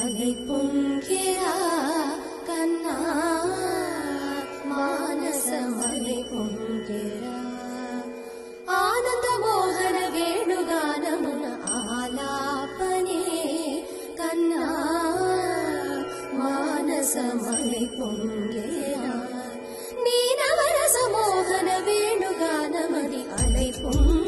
అలై పొంగెరా కన్నా మానసమలై పొంగెరా ఆనంద మోహన వేణుగానమున ఆలాపనే కన్నా మానసమలై పొంగెరా నీనవరస మోహన వేణుగానమది అలై పొంగెరా